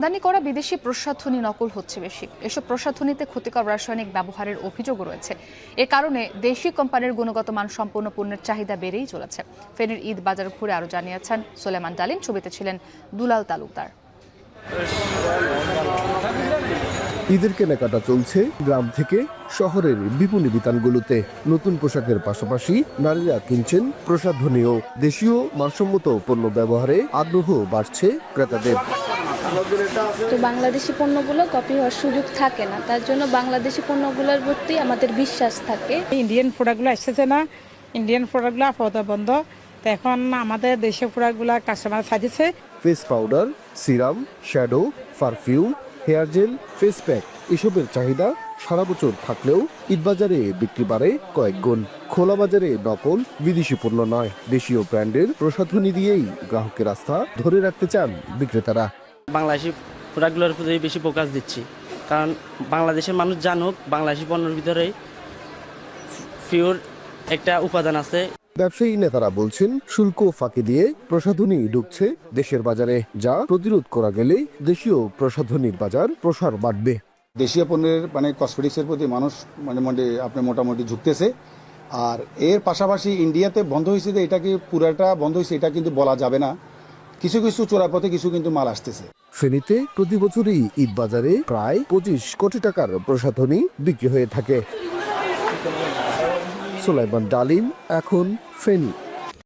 আমদানি করা বিদেশি প্রসাধনী নকল হচ্ছে বেশি। এসব প্রসাধনীতে ক্ষতিকর রাসায়নিক ব্যবহারের অভিযোগও রয়েছে। এ কারণে দেশি কোম্পানির গুণগত মান সম্পন্ন পণ্যের চাহিদা বেড়েই চলেছে। ফেনীর ঈদ বাজার ঘুরে আরো জানিয়েছেন সোলেমান ডালিম, ছবিতে ছিলেন দুলাল তালুকদার। ঈদের কেনাকাটা চলছে গ্রাম থেকে শহরের বিপণী বিতানগুলোতে। নতুন পোশাকের পাশাপাশি নারীরা কিনছেন প্রসাধনী ও দেশীয় মানসম্মত পণ্য ব্যবহারে আগ্রহ বাড়ছে ক্রেতাদের। তো বাংলাদেশি পণ্যগুলো কপি হওয়ার সুযোগ থাকে না, তার জন্য বাংলাদেশি পণ্যগুলোর প্রতি আমাদের বিশ্বাস থাকে। ইন্ডিয়ান প্রোডাক্টগুলো এসেছে না, ইন্ডিয়ান প্রোডাক্টগুলো আপাতত বন্ধ, তো এখন আমাদের দেশীয় প্রোডাক্টগুলো কাস্টমার সাজেছে। Face powder, serum, shadow, perfume, hair gel, face pack এসবের চাহিদা সারা বছর থাকলেও ঈদবাজারে বিক্রি বাড়ে কয়েক গুণ। খোলা বাজারে নকল বিদেশি পণ্য নয়, দেশীয় ব্র্যান্ডের প্রসাধনী দিয়েই গ্রাহকের আস্থা ধরে রাখতে চান বিক্রেতারা। বাংলাদেশি প্রোডাক্টগুলোর প্রতি বেশি ফোকাস দিচ্ছি, কারণ বাংলাদেশের মানুষ জানুক বাংলাদেশি পণ্যের ভিতরে পিওর একটা উপাদান আছে। ব্যবসায়ী নেতারা বলছেন শুল্ক ফাঁকি দিয়ে প্রসাধনী ঢুকছে দেশের বাজারে, যা প্রতিরোধ করা গেলে দেশীয় প্রসাধনীর বাজার প্রসার বাড়বে। দেশীয় পণ্যের কসমেটিক্সের প্রতি মানুষ মোটামুটি ঝুঁকতেছে। আর এর পাশাপাশি ইন্ডিয়াতে বন্ধ হয়েছে, যে এটা কি পুরাটা বন্ধ হয়েছে এটা কিন্তু বলা যাবে না। কিছু কিছু চোরাপথে কিছু কিন্তু মাল আসতেছে। ফেনীতে প্রতি বছরই ঈদ বাজারে প্রায় 25 কোটি টাকার প্রসাধনী বিক্রি হয়ে থাকে। সোলাইমান ডালিম, এখন ফেনী।